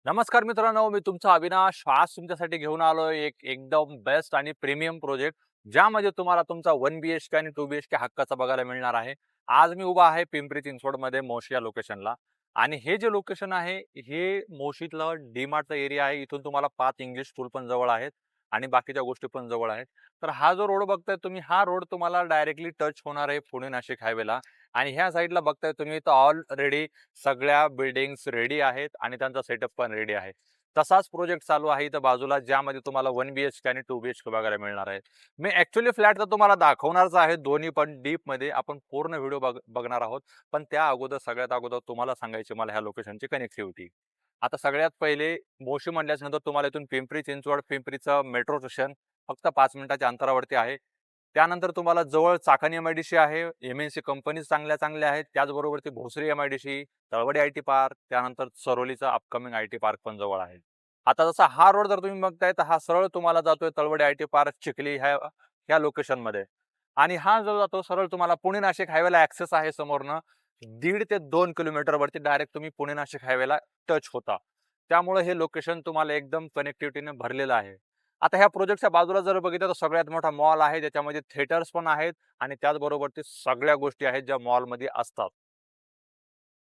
नमस्कार मित्रांनो, मी तुमचा अविनाश. आज तुमच्यासाठी घेऊन आलोय एक एकदम बेस्ट आणि प्रीमियम प्रोजेक्ट, ज्यामध्ये तुम्हाला तुमचा 1 BHK आणि 2 BHK हक्काचा बघायला मिळणार आहे. आज मी उभा आहे पिंपरी चिंचवडमध्ये मोशी या लोकेशनला. आणि हे जे लोकेशन आहे, हे मोशीतलं डी-मार्टचा एरिया आहे. इथून तुम्हाला 5 इंग्लिश स्कूल पण जवळ आहेत आणि बाकीच्या गोष्टी पण जवळ आहेत. तर हा जो रोड बघताय तुम्ही, हा रोड तुम्हाला डायरेक्टली टच होणार आहे पुणे-नाशिक हायवेला. आणि ह्या साईडला बघताय तुम्ही, तर ऑलरेडी सगळ्या बिल्डिंग्स रेडी आहेत आणि त्यांचा सेटअप पण रेडी आहे. तसाच प्रोजेक्ट चालू आहे इथं बाजूला, ज्यामध्ये तुम्हाला 1 BHK आणि 2 BHK बघायला मिळणार आहे. मी ॲक्चुअली फ्लॅट तर तुम्हाला दाखवणारच आहे, दोन्ही पण डीपमध्ये आपण पूर्ण व्हिडिओ बघणार आहोत. पण त्या अगोदर सगळ्यात अगोदर तुम्हाला सांगायची मला ह्या लोकेशनची कनेक्टिव्हिटी. आता सगळ्यात पहिले मोशी म्हटल्यानंतर तुम्हाला इथून पिंपरी चिंचवड पिंपरीचं मेट्रो स्टेशन फक्त 5 मिनिटाच्या अंतरावरती आहे. त्यानंतर तुम्हाला जवळ चाकण एम-आय-डी-सी आहे, एम-एन-सी कंपनीज चांगल्या चांगल्या आहेत. त्याचबरोबर ते Bhosari M-I-D-C, Talwade IT park, त्यानंतर सरोलीचा अपकमिंग आय-टी पार्क पण जवळ आहे. आता जसा हा रोड जर तुम्ही बघताय, तर हा सरळ तुम्हाला जातोय तळवडे आय-टी पार्क, चिखली ह्या लोकेशनमध्ये. आणि हा जो जातो सरळ तुम्हाला पुणे नाशिक हायवेला ऍक्सेस आहे समोरनं. 1.5 ते 2 किलोमीटरवरती डायरेक्ट तुम्ही पुणे नाशिक हायवेला टच होता. त्यामुळे हे लोकेशन तुम्हाला एकदम कनेक्टिव्हिटीने भरलेलं आहे. आता ह्या प्रोजेक्टच्या बाजूला जर बघितलं, तर सगळ्यात मोठा मॉल आहे, ज्याच्यामध्ये थिएटर्स पण आहेत आणि त्याचबरोबर ते सगळ्या गोष्टी आहेत ज्या मॉलमध्ये असतात.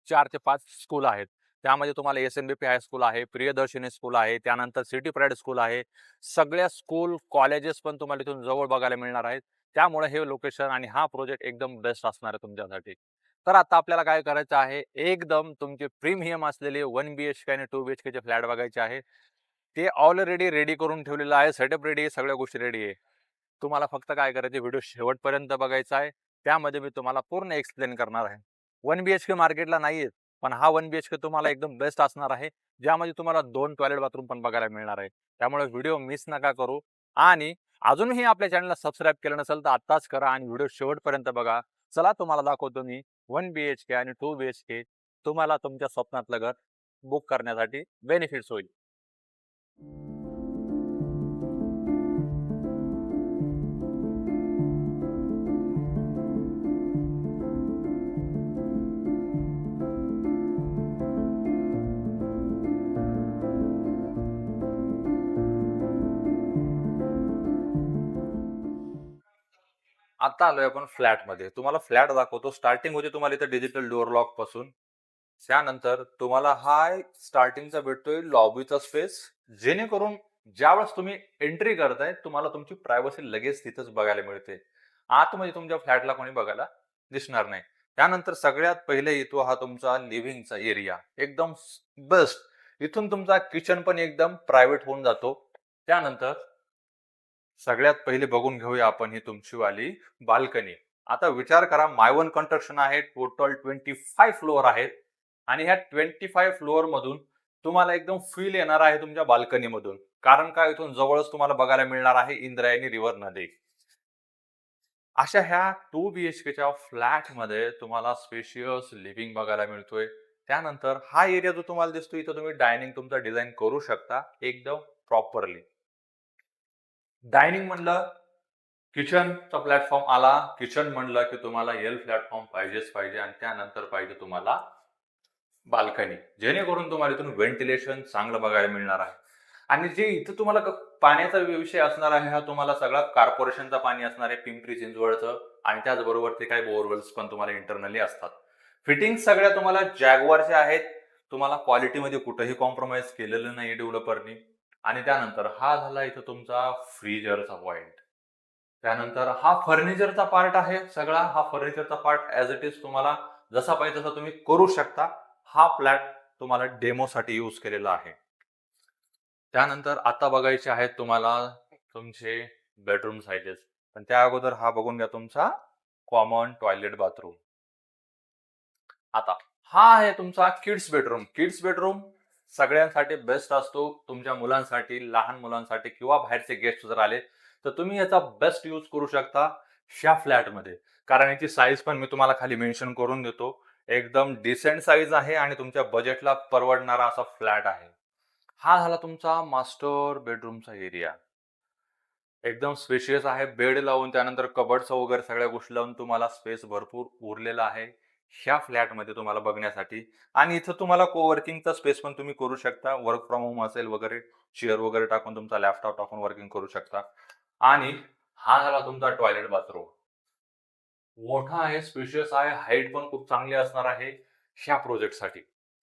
4 ते 5 स्कूल आहेत. त्यामध्ये तुम्हाला एस-एन-बी-पी हायस्कूल आहे, प्रियदर्शिनी स्कूल आहे, त्यानंतर सिटी प्राईड स्कूल आहे. सगळ्या स्कूल, कॉलेजेस पण तुम्हाला इथून जवळ बघायला मिळणार आहेत. त्यामुळे हे लोकेशन आणि हा प्रोजेक्ट एकदम बेस्ट असणार आहे तुमच्यासाठी. तर आता आपल्याला काय करायचं आहे, एकदम तुमचे प्रीमियम असलेले 1 BHK आणि 2 BHK फ्लॅट बघायचे आहे. ते ऑलरेडी रेडी करून ठेवलेलं आहे, सेटअप रेडी आहे, सगळ्या गोष्टी रेडी आहे. तुम्हाला फक्त काय करायचं, व्हिडिओ शेवटपर्यंत बघायचा आहे. त्यामध्ये मी तुम्हाला पूर्ण एक्सप्लेन करणार आहे. 1 BHK मार्केटला नाहीये, पण हा 1 BHK तुम्हाला एकदम बेस्ट असणार आहे, ज्यामध्ये तुम्हाला 2 टॉयलेट बाथरूम पण बघायला मिळणार आहे. त्यामुळे व्हिडिओ मिस नका करू. आणि अजूनही आपल्या चॅनलला सबस्क्राईब केलं नसेल तर आत्ताच करा आणि व्हिडिओ शेवटपर्यंत बघा. चला तुम्हाला दाखवतो मी 1 BHK आणि 2 BHK तुम्हाला तुमच्या स्वप्नातलं घर बुक करण्यासाठी बेनिफिट्स होईल. आता आलोय आपण फ्लॅटमध्ये. तुम्हाला फ्लॅट दाखवतो. स्टार्टिंग होते तुम्हाला इथं डिजिटल डोअर लॉक पासून. त्यानंतर तुम्हाला हा स्टार्टिंगचा भेटतोय लॉबीचा स्पेस, जेणेकरून ज्यावेळेस तुम्ही एंट्री करताय, तुम्हाला तुमची प्रायव्हसी लगेच तिथंच बघायला मिळते. आतमध्ये तुमच्या फ्लॅटला कोणी बघायला दिसणार नाही. त्यानंतर सगळ्यात पहिले येतो हा तुमचा लिव्हिंगचा एरिया. एकदम बेस्ट. इथून तुमचा किचन पण एकदम प्रायव्हेट होऊन जातो. त्यानंतर सगळ्यात पहिले बघून घेऊया आपण ही तुमची वाली बाल्कनी. आता विचार करा, माय वन कन्स्ट्रक्शन आहे, टोटल 25 फ्लोअर आहेत आणि ह्या 25 फ्लोअर मधून तुम्हाला एकदम फील येणार आहे तुमच्या बाल्कनी मधून. कारण काय, इथून जवळच तुम्हाला बघायला मिळणार आहे इंद्रायणी रिव्हर नदी. अशा ह्या 2 BHKच्या फ्लॅट मध्ये तुम्हाला स्पेशियस लिव्हिंग बघायला मिळतोय. त्यानंतर हा एरिया जो तुम्हाला दिसतो, इथं तुम्ही डायनिंग तुमचा डिझाईन करू शकता एकदम प्रॉपरली. डायनिंग म्हणलं, किचनचा प्लॅटफॉर्म आला. किचन म्हणलं की तुम्हाला एल प्लॅटफॉर्म पाहिजेच पाहिजे आणि त्यानंतर पाहिजे तुम्हाला बाल्कनी, जेणेकरून तुम्हाला इथून व्हेंटिलेशन चांगलं बघायला मिळणार आहे. आणि जे इथं तुम्हाला पाण्याचा विषय असणार आहे, हा तुम्हाला सगळा कॉर्पोरेशनचा पाणी असणार आहे पिंपरी चिंचवडचं. आणि त्याचबरोबर ते काही बोरवेल्स पण तुम्हाला इंटरनली असतात. फिटिंग सगळ्या तुम्हाला जॅगवारच्या आहेत. तुम्हाला क्वालिटीमध्ये कुठेही कॉम्प्रोमाइज केलेलं नाही डेव्हलपरनी. आणि त्यानंतर हा झाला इथं तुमचा फ्रीजरचा पॉइंट. त्यानंतर हा फर्निचरचा पार्ट आहे सगळा. हा फर्निचरचा पार्ट ॲज इट इज तुम्हाला जसा पाहिजे तसा तुम्ही करू शकता. हा फ्लॅट तुम्हाला डेमोसाठी यूज केलेला आहे. त्यानंतर आता बघायचे आहेत तुम्हाला तुमचे बेडरूम साइजेस. पण त्या अगोदर हा बघून घ्या तुमचा कॉमन टॉयलेट बाथरूम. आता हा आहे तुमचा किड्स बेडरूम. किड्स बेडरूम सगळ्यांसाठी बेस्ट असतो. तुमच्या मुलांसाठी, लहान मुलांसाठी किंवा बाहेरचे गेस्ट जर आले, तर तुम्ही याचा बेस्ट यूज करू शकता ह्या फ्लॅटमध्ये. कारण याची साईज पण मी तुम्हाला खाली मेन्शन करून देतो. एकदम डिसेंट साईज आहे आणि तुमच्या बजेटला परवडणारा असा फ्लॅट आहे. हा झाला तुमचा मास्टर बेडरूमचा एरिया. एकदम स्पेशियस आहे. बेड लावून त्यानंतर कबर्डचं वगैरे सगळ्या गोष्टी लावून तुम्हाला स्पेस भरपूर उरलेला आहे. ह्या फ्लॅटमध्ये तुम्हाला बघण्यासाठी. आणि इथं तुम्हाला कोवर्किंगचा स्पेस पण तुम्ही करू शकता. वर्क फ्रॉम होम असेल वगैरे, चेअर वगैरे टाकून तुमचा लॅपटॉप टाकून वर्किंग करू शकता. आणि हा झाला तुमचा टॉयलेट बाथरूम. मोठा आहे, स्पेशियस आहे, हाईट पण खूप चांगली असणार आहे ह्या प्रोजेक्टसाठी.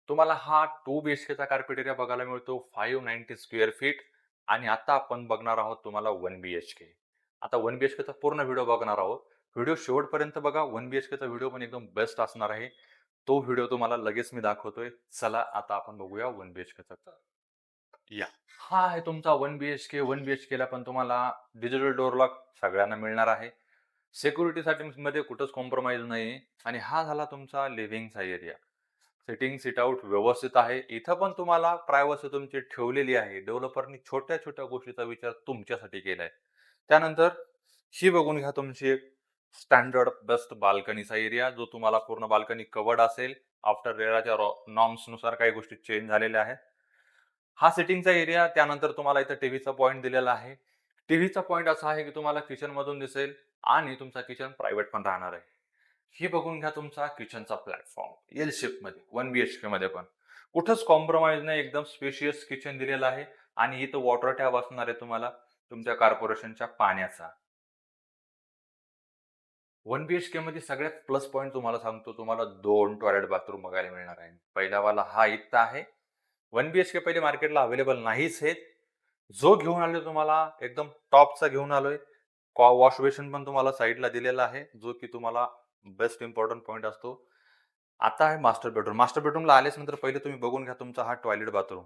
तुम्हाला हा 2 बीएचकेचा कार्पेट एरिया बघायला मिळतो 590 स्क्वेअर फीट. आणि आता आपण बघणार आहोत तुम्हाला 1 बीएचके. आता 1 बीएचकेचा पूर्ण व्हिडिओ बघणार आहोत. व्हिडिओ शेवटपर्यंत बघा. 1 बीएचकेचा व्हिडिओ पण एकदम बेस्ट असणार आहे. तो व्हिडिओ तुम्हाला लगेच मी दाखवतोय. चला आता आपण बघूया 1 बीएचकेचा. या. हा आहे तुमचा 1 बीएचके. 1 बीएचकेला पण तुम्हाला डिजिटल डोअर लॉक सगळ्यांना मिळणार आहे. सिक्युरिटी सेटिंग्समध्ये कुठंच कॉम्प्रोमाइज नाही. आणि हा झाला तुमचा लिव्हिंगचा एरिया. सिटिंग सिट आउट व्यवस्थित आहे. इथं पण तुम्हाला प्रायव्हसी तुमची ठेवलेली आहे. डेव्हलपरनी छोट्या-छोट्या गोष्टीचा विचार तुमच्यासाठी केलाय. त्यानंतर ही बघून घ्या तुमची एक स्टँडर्ड बेस्ट बाल्कनीचा एरिया, जो तुम्हाला पूर्ण बाल्कनी कव्हर्ड असेल. आफ्टर रेराच्या नॉर्म्सनुसार काही गोष्टी चेंज झालेल्या आहेत. हा सिटिंगचा एरिया. त्यानंतर तुम्हाला इथं टीव्हीचा पॉइंट दिलेला आहे. टीव्हीचा पॉइंट असा आहे की तुम्हाला किचन मधून दिसेल आणि तुमचा किचन प्रायव्हेट पण राहणार आहे. ही बघून घ्या तुमचा किचनचा प्लॅटफॉर्म एल शेप मध्ये 1 बीएचके मध्ये पण कुठंच कॉम्प्रोमाइज नाही. एकदम स्पेशियस किचन दिलेलं आहे. आणि इथं वॉटर टॅब असणार आहे तुम्हाला तुमच्या कॉर्पोरेशनच्या पाण्याचा. 1 बीएचके मध्ये सगळ्यात प्लस पॉइंट तुम्हाला सांगतो, तुम्हाला 2 टॉयलेट बाथरूम बघायला मिळणार आहे. पहिला वाला हा इथं आहे. 1 बीएचके पहिले मार्केटला अवेलेबल नाहीच आहेत. जो घेऊन आलोय तुम्हाला एकदम टॉपचा घेऊन आलोय. वॉश बेसिन पण तुम्हाला साईडला दिलेला आहे, जो की तुम्हाला बेस्ट इम्पॉर्टंट पॉइंट असतो. आता आहे मास्टर बेडरूम. मास्टर बेडरूमला आल्याच नंतर पहिले तुम्ही बघून घ्या तुमचा हा टॉयलेट बाथरूम.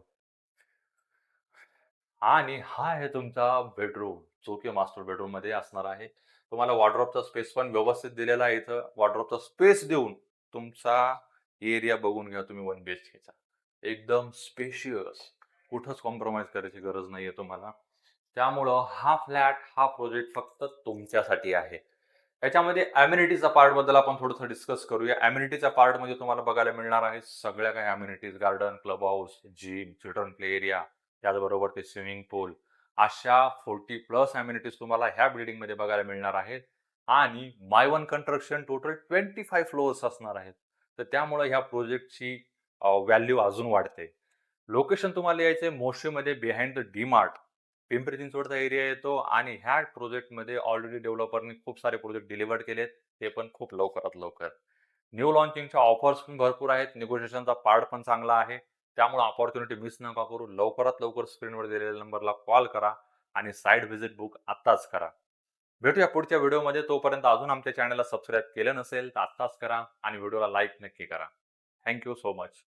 आणि हा आहे तुमचा बेडरूम, जो की मास्टर बेडरूम मध्ये असणार आहे. तुम्हाला वॉर्डरोबचा स्पेस पण व्यवस्थित दिलेला आहे. इथं वॉर्डरोबचा स्पेस देऊन तुमचा एरिया बघून घ्या तुम्ही 1 बीएचकेचा. एकदम स्पेशियस. कुठंच कॉम्प्रोमाइज करायची गरज नाहीये तुम्हाला. त्यामुळं हा फ्लॅट, हा प्रोजेक्ट फक्त तुमच्यासाठी आहे. याच्यामध्ये अम्युनिटीजच्या पार्टबद्दल आपण थोडंसं डिस्कस करूया. अम्युनिटीच्या पार्टमध्ये तुम्हाला बघायला मिळणार आहे सगळ्या काही amenities. Garden, club house, gym, children play area, त्याचबरोबर ते स्विमिंग पूल. अशा 40+ अम्युनिटीज तुम्हाला ह्या बिल्डिंगमध्ये बघायला मिळणार आहेत. आणि माय वन कन्स्ट्रक्शन टोटल 25 फ्लोअर्स असणार आहेत. तर त्यामुळे ह्या प्रोजेक्टची व्हॅल्यू अजून वाढते. लोकेशन तुम्हाला यायचंय मोर्शीमध्ये बिहाइंड द डी-मार्ट. पिंपरी चिंचवडचा एरिया येतो. आणि ह्या प्रोजेक्टमध्ये ऑलरेडी डेव्हलपरनी खूप सारे प्रोजेक्ट डिलिव्हर केलेत. ते पण खूप लवकरात लवकर. न्यू लॉन्चिंगच्या ऑफर्स पण भरपूर आहेत. निगोशिएशनचा पार्ट पण चांगला आहे. त्यामुळे अपॉर्च्युनिटी मिस नका करू. लवकरात लवकर स्क्रीनवर दिलेल्या नंबरला कॉल करा आणि साइट व्हिजिट बुक आत्ताच करा. भेटूया पुढच्या व्हिडिओमध्ये. तोपर्यंत अजून आमच्या चॅनलला सबस्क्राईब केलं नसेल तर आत्ताच करा आणि व्हिडिओला लाईक नक्की करा. Thank you so much.